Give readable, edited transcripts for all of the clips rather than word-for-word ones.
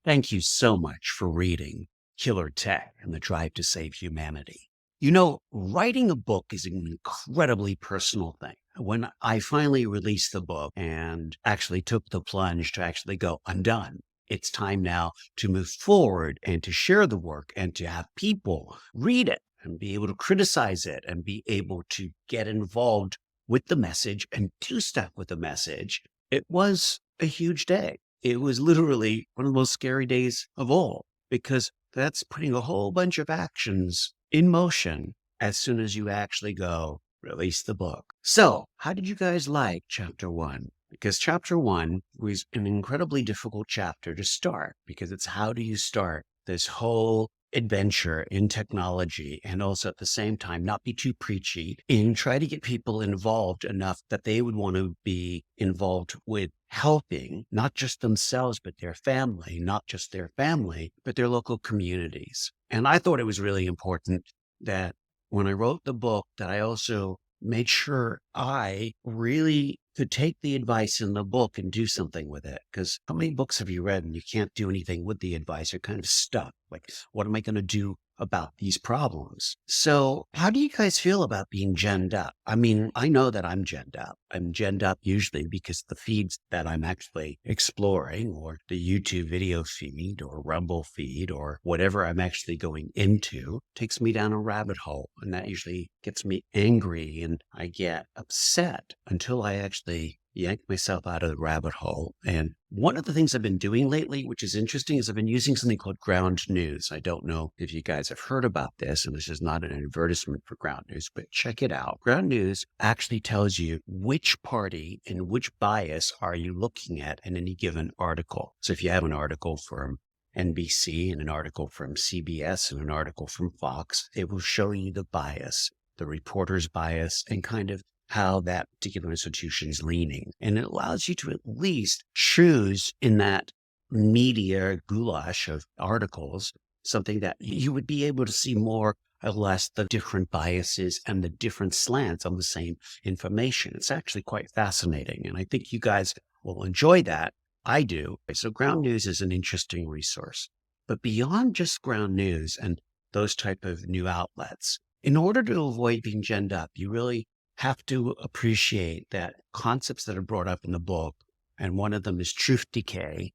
Thank you so much for reading Killer Tech and the Drive to Save Humanity. You know, writing a book is an incredibly personal thing. When I finally released the book and actually took the plunge to actually go, I'm done. It's time now to move forward and to share the work and to have people read it and be able to criticize it and be able to get involved with the message and do stuff with the message. It was a huge day. It was literally one of the most scary days of all because that's putting a whole bunch of actions in motion as soon as you actually go release the book. So, how did you guys like chapter one? Because chapter one was an incredibly difficult chapter to start because it's how do you start this whole adventure in technology and also at the same time not be too preachy and try to get people involved enough that they would want to be involved with helping not just themselves but their family, not just their family but their local communities. And I thought it was really important that when I wrote the book that I also made sure I really could take the advice in the book and do something with it. Because how many books have you read and you can't do anything with the advice? You're kind of stuck. Like, what am I going to do about these problems? So how do you guys feel about being genned up? I mean, I know that I'm genned up. I'm genned up usually because the feeds that I'm actually exploring or the YouTube video feed or Rumble feed or whatever I'm actually going into takes me down a rabbit hole. And that usually gets me angry and I get upset until I actually yank myself out of the rabbit hole. And one of the things I've been doing lately, which is interesting, is I've been using something called ground news. I don't know if you guys have heard about this, and this is not an advertisement for ground news, but check it out. Ground news actually tells you which party and which bias are you looking at in any given article. So if you have an article from NBC and an article from CBS and an article from Fox, it will show you the bias, the reporter's bias, and kind of how that particular institution is leaning. And it allows you to at least choose in that media goulash of articles, something that you would be able to see more or less the different biases and the different slants on the same information. It's actually quite fascinating. And I think you guys will enjoy that. I do. So ground news is an interesting resource. But beyond just ground news and those type of new outlets, in order to avoid being genned up, you really have to appreciate that concepts that are brought up in the book, and one of them is truth decay,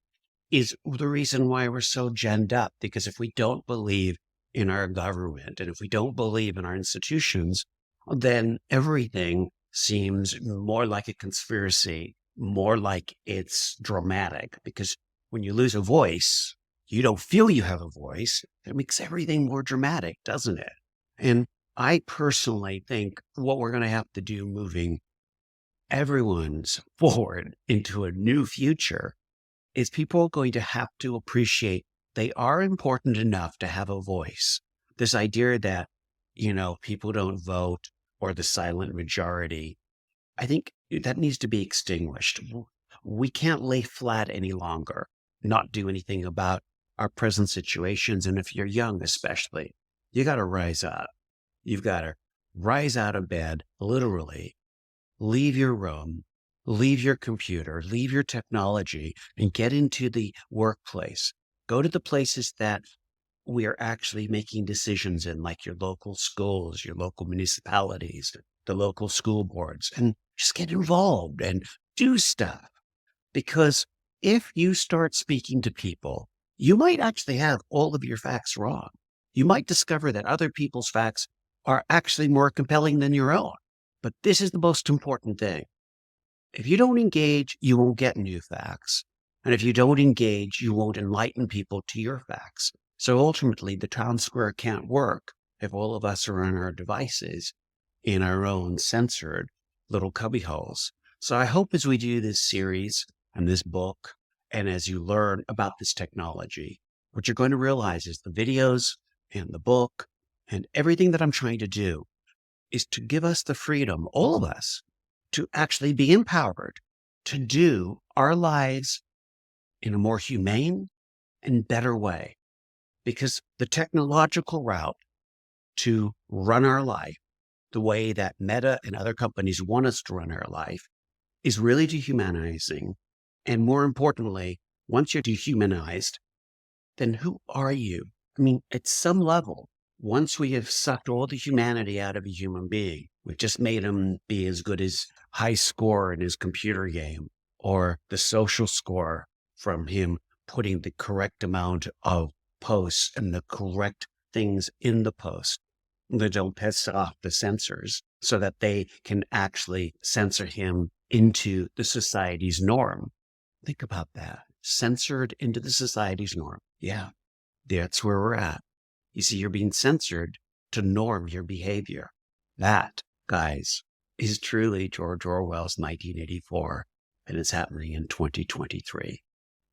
is the reason why we're so genned up. Because if we don't believe in our government and if we don't believe in our institutions, then everything seems more like a conspiracy, more like it's dramatic. Because when you lose a voice, you don't feel you have a voice. It makes everything more dramatic, doesn't it? And I personally think what we're going to have to do moving everyone's forward into a new future is people are going to have to appreciate they are important enough to have a voice. This idea that, people don't vote or the silent majority, I think that needs to be extinguished. We can't lay flat any longer, not do anything about our present situations. And if you're young, especially, you got to rise up. You've got to rise out of bed, literally, leave your room, leave your computer, leave your technology, and get into the workplace. Go to the places that we are actually making decisions in, like your local schools, your local municipalities, the local school boards, and just get involved and do stuff. Because if you start speaking to people, you might actually have all of your facts wrong. You might discover that other people's facts are actually more compelling than your own. But this is the most important thing. If you don't engage, you won't get new facts. And if you don't engage, you won't enlighten people to your facts. So ultimately, the town square can't work if all of us are on our devices in our own censored little cubbyholes. So I hope as we do this series and this book, and as you learn about this technology, what you're going to realize is the videos and the book and everything that I'm trying to do is to give us the freedom, all of us, to actually be empowered to do our lives in a more humane and better way. Because the technological route to run our life the way that Meta and other companies want us to run our life is really dehumanizing. And more importantly, once you're dehumanized, then who are you? I mean, at some level, once we have sucked all the humanity out of a human being, we've just made him be as good as high score in his computer game or the social score from him putting the correct amount of posts and the correct things in the post that don't piss off the censors so that they can actually censor him into the society's norm. Think about that. Censored into the society's norm. Yeah, that's where we're at. You see, you're being censored to norm your behavior. That, guys, is truly George Orwell's 1984, and it's happening in 2023,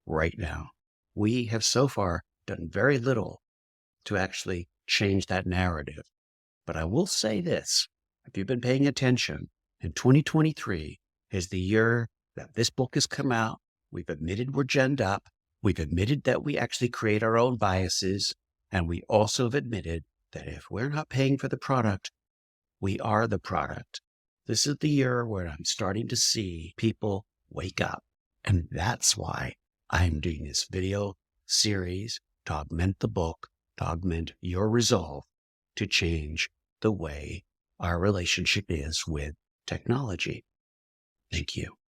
right now. We have so far done very little to actually change that narrative. But I will say this, if you've been paying attention, in 2023 is the year that this book has come out. We've admitted we're genned up. We've admitted that we actually create our own biases. And we also have admitted that if we're not paying for the product, we are the product. This is the year where I'm starting to see people wake up. And that's why I'm doing this video series to augment the book, to augment your resolve to change the way our relationship is with technology. Thank you.